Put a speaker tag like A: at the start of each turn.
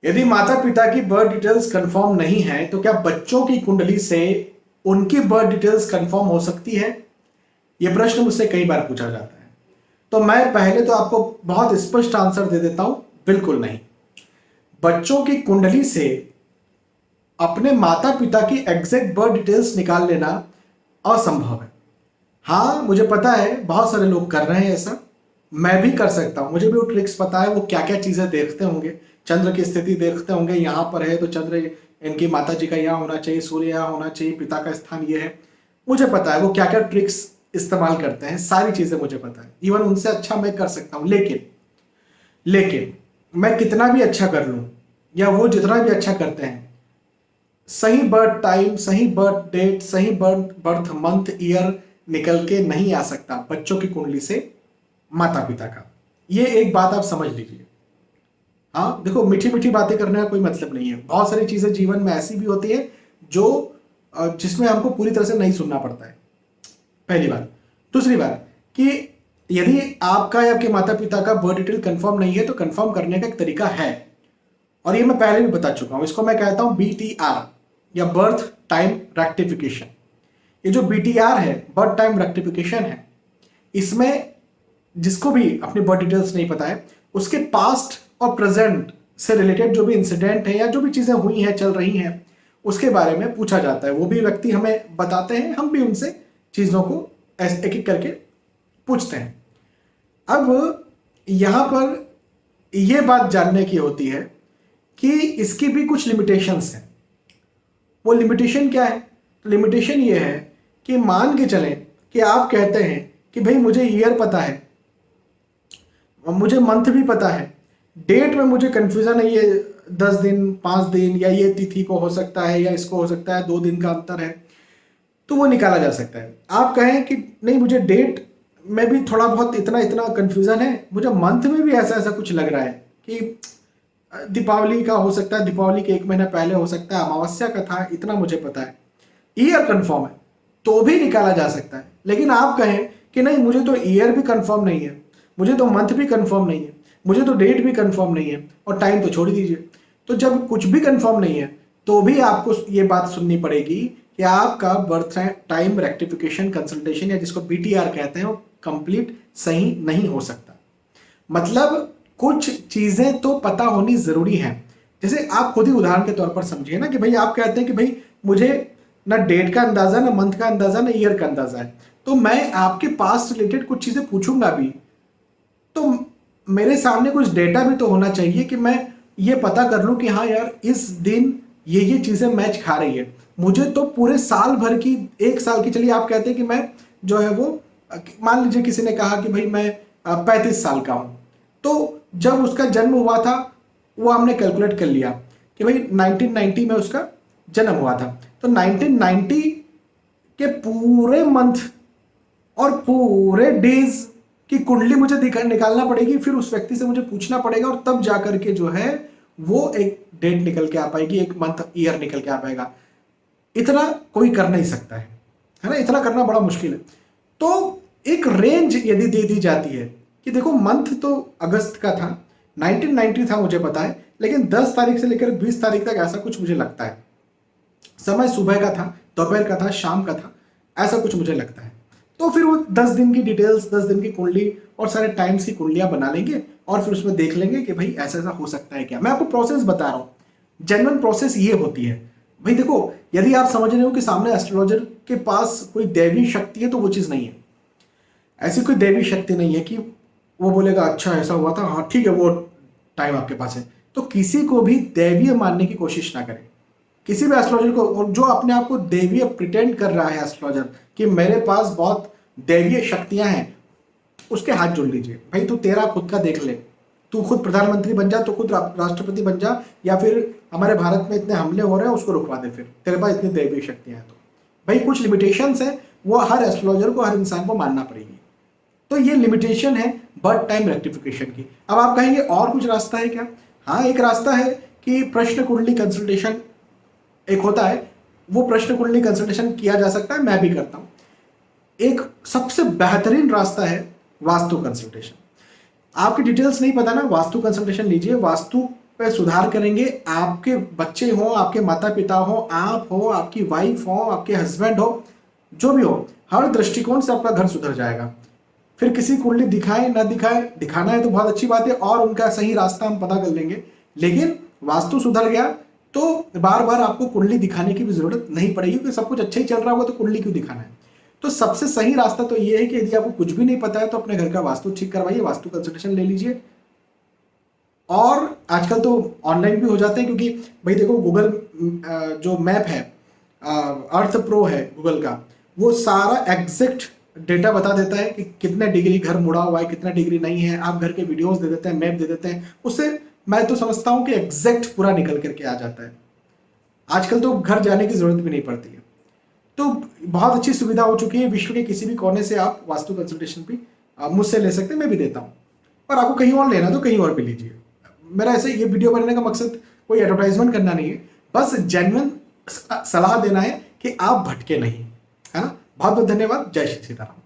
A: यदि माता पिता की बर्थ डिटेल्स कंफर्म नहीं है तो क्या बच्चों की कुंडली से उनकी बर्थ डिटेल्स कंफर्म हो सकती है? यह प्रश्न मुझसे कई बार पूछा जाता है। तो मैं पहले तो आपको बहुत स्पष्ट आंसर दे देता हूं, बिल्कुल नहीं। बच्चों की कुंडली से अपने माता पिता की एग्जैक्ट बर्थ डिटेल्स निकाल लेना असंभव है। हाँ, मुझे पता है बहुत सारे लोग कर रहे हैं ऐसा, मैं भी कर सकता हूं, मुझे भी वो ट्रिक्स पता है। वो क्या क्या चीजें देखते होंगे, चंद्र की स्थिति देखते होंगे, यहाँ पर है तो चंद्र इनकी माता जी का यहाँ होना चाहिए, सूर्य यहाँ होना चाहिए, पिता का स्थान ये है। मुझे पता है वो क्या क्या ट्रिक्स इस्तेमाल करते हैं, सारी चीजें मुझे पता है। इवन उनसे अच्छा मैं कर सकता हूं, लेकिन मैं कितना भी अच्छा कर लूं या वो जितना भी अच्छा करते हैं, सही बर्थ टाइम, सही बर्थ डेट, सही बर्थ मंथ ईयर निकल के नहीं आ सकता बच्चों की कुंडली से माता पिता का। ये एक बात आप समझ लीजिए। हाँ देखो, मीठी मीठी बातें करने का कोई मतलब नहीं है। बहुत सारी चीजें जीवन में ऐसी भी होती है जो जिसमें हमको पूरी तरह से नहीं सुनना पड़ता है, पहली बात। दूसरी बात कि यदि आपका या आपके माता पिता का बर्थ डिटेल कंफर्म नहीं है तो कंफर्म करने का एक तरीका है, और ये मैं पहले भी बता चुका हूं। इसको मैं कहता हूं BTR या बर्थ टाइम रेक्टिफिकेशन। ये जो BTR है, बर्थ टाइम रेक्टिफिकेशन है, इसमें जिसको भी अपनी बर्थ डिटेल्स नहीं पता है, उसके पास्ट और प्रेजेंट से रिलेटेड जो भी इंसिडेंट है या जो भी चीजें हुई हैं, चल रही हैं, उसके बारे में पूछा जाता है। वो भी व्यक्ति हमें बताते हैं, हम भी उनसे चीजों को एक एक करके पूछते हैं। अब यहां पर यह बात जानने की होती है कि इसकी भी कुछ लिमिटेशंस हैं। वो लिमिटेशन क्या है? तो लिमिटेशन ये है कि मान के चलें कि आप कहते हैं कि भाई मुझे ईयर पता है, मुझे मंथ भी पता है, डेट में मुझे कंफ्यूजन है, ये 10 दिन 5 दिन या ये तिथि को हो सकता है या इसको हो सकता है, 2 दिन का अंतर है, तो वो निकाला जा सकता है। आप कहें कि नहीं, मुझे डेट में भी थोड़ा बहुत इतना इतना कंफ्यूजन है, मुझे मंथ में भी ऐसा ऐसा कुछ लग रहा है कि दीपावली का हो सकता है, दीपावली के 1 महीना पहले हो सकता है, अमावस्या का था, इतना मुझे पता है, ईयर कंफर्म है, तो भी निकाला जा सकता है। लेकिन आप कहें कि नहीं, मुझे तो ईयर भी कंफर्म नहीं है, मुझे तो मंथ भी कंफर्म नहीं है, मुझे तो डेट भी कंफर्म नहीं है, और टाइम तो छोड़ दीजिए। तो जब कुछ भी कंफर्म नहीं है तो भी आपको ये बात सुननी पड़ेगी कि आपका बर्थ टाइम रेक्टिफिकेशन कंसल्टेशन या जिसको BTR कहते हैं वो कंप्लीट सही नहीं हो सकता। मतलब कुछ चीजें तो पता होनी जरूरी है। जैसे आप खुद ही उदाहरण के तौर पर समझिए ना कि भाई आप कहते हैं कि भाई मुझे ना डेट का अंदाजा, ना मंथ का अंदाजा, ना ईयर का अंदाजा है, तो मैं आपके पास रिलेटेड कुछ चीजें पूछूंगा भी, तो मेरे सामने कुछ डेटा भी तो होना चाहिए कि मैं ये पता कर लूं कि हाँ यार, इस दिन ये चीजें मैच खा रही है। मुझे तो पूरे साल भर की, 1 साल की, चलिए आप कहते हैं कि मैं जो है वो, मान लीजिए किसी ने कहा कि भाई मैं 35 साल का हूं, तो जब उसका जन्म हुआ था वो हमने कैलकुलेट कर लिया कि भाई 1990 में उसका जन्म हुआ था, तो 1990 के पूरे मंथ और पूरे डेज की कुंडली मुझे निकालना पड़ेगी, फिर उस व्यक्ति से मुझे पूछना पड़ेगा, और तब जाकर के जो है वो एक डेट निकल के आ पाएगी, एक मंथ ईयर निकल के आ पाएगा। इतना कोई कर नहीं सकता है ना, इतना करना बड़ा मुश्किल है। तो एक रेंज यदि दे दी जाती है कि देखो मंथ तो अगस्त का था, 1990 था मुझे पता है, लेकिन 10 तारीख से लेकर 20 तारीख तक ऐसा कुछ मुझे लगता है, समय सुबह का था, दोपहर का था, शाम का था, ऐसा कुछ मुझे लगता है। तो फिर वो 10 दिन की डिटेल्स, 10 दिन की कुंडली और सारे टाइम्स की कुंडलियां बना लेंगे, और फिर उसमें देख लेंगे कि भाई ऐसा ऐसा हो सकता है क्या। मैं आपको प्रोसेस बता रहा हूँ, जेन्युइन प्रोसेस ये होती है। भाई देखो, यदि आप समझ रहे हो कि सामने एस्ट्रोलॉजर के पास कोई दैवी शक्ति है, तो वो चीज़ नहीं है। ऐसी कोई दैवी शक्ति नहीं है कि वो बोलेगा अच्छा ऐसा हुआ था, हाँ ठीक है, वो टाइम आपके पास है। तो किसी को भी दैवीय मानने की कोशिश ना करें, किसी भी एस्ट्रोलॉजर को। और जो अपने आप को दैवीय प्रिटेंड कर रहा है एस्ट्रोलॉजर कि मेरे पास बहुत दैवीय शक्तियां हैं, उसके हाथ जोड़ लीजिए। भाई तू तेरा खुद का देख ले, तू खुद प्रधानमंत्री बन जा, तू खुद राष्ट्रपति बन जा, या फिर हमारे भारत में इतने हमले हो रहे हैं उसको रुकवा दे, फिर तेरे पास इतनी दैवीय शक्तियां हैं तो। भाई कुछ लिमिटेशंस है, वो हर एस्ट्रोलॉजर को, हर इंसान को मानना पड़ेगी। तो ये लिमिटेशन है बर्थ टाइम रेक्टिफिकेशन की। अब आप कहेंगे और कुछ रास्ता है क्या? हाँ, एक रास्ता है कि प्रश्न कुंडली कंसल्टेशन एक होता है, वो प्रश्न कुंडली कंसल्टेशन किया जा सकता है, मैं भी करता हूं। एक सबसे बेहतरीन रास्ता है वास्तु कंसल्टेशन। आपकी डिटेल्स नहीं पता ना, वास्तु कंसल्टेशन लीजिए। वास्तु पे सुधार करेंगे, आपके बच्चे हो, आपके माता पिता हो, आप हो, आपकी वाइफ हो, आपके हस्बैंड हो, जो भी हो, हर दृष्टिकोण से आपका घर सुधर जाएगा। फिर किसी कुंडली दिखाए ना दिखाए, दिखाना है तो बहुत अच्छी बात है और उनका सही रास्ता हम पता कर लेंगे, लेकिन वास्तु सुधर गया तो बार बार आपको कुंडली दिखाने की भी जरूरत नहीं पड़ेगी, क्योंकि सब कुछ अच्छा ही चल रहा होगा तो कुंडली क्यों दिखाना है। तो सबसे सही रास्ता तो ये है कि यदि आपको कुछ भी नहीं पता है तो अपने घर का वास्तु ठीक करवाइए, वास्तु कंसल्टेशन ले लीजिए। और आजकल तो ऑनलाइन भी हो जाते हैं, क्योंकि भाई देखो गूगल जो मैप है, अर्थ प्रो है गूगल का, वो सारा एग्जैक्ट डेटा बता देता है कि कितने डिग्री घर मुड़ा हुआ है, कितना डिग्री नहीं है। आप घर के वीडियोस दे देते हैं, मैप दे देते हैं, उससे मैं तो समझता हूं कि एग्जैक्ट पूरा निकल करके आ जाता है। आजकल तो घर जाने की जरूरत भी नहीं पड़ती है। तो बहुत अच्छी सुविधा हो चुकी है, विश्व के किसी भी कोने से आप वास्तु कंसल्टेशन भी मुझसे ले सकते हैं, मैं भी देता हूँ। और आपको कहीं और लेना तो कहीं और भी लीजिए। मेरा ऐसे ये वीडियो बनाने का मकसद कोई एडवर्टाइजमेंट करना नहीं है, बस जेन्युइन सलाह देना है कि आप भटके नहीं, है ना। बहुत बहुत धन्यवाद। जय श्री सीताराम।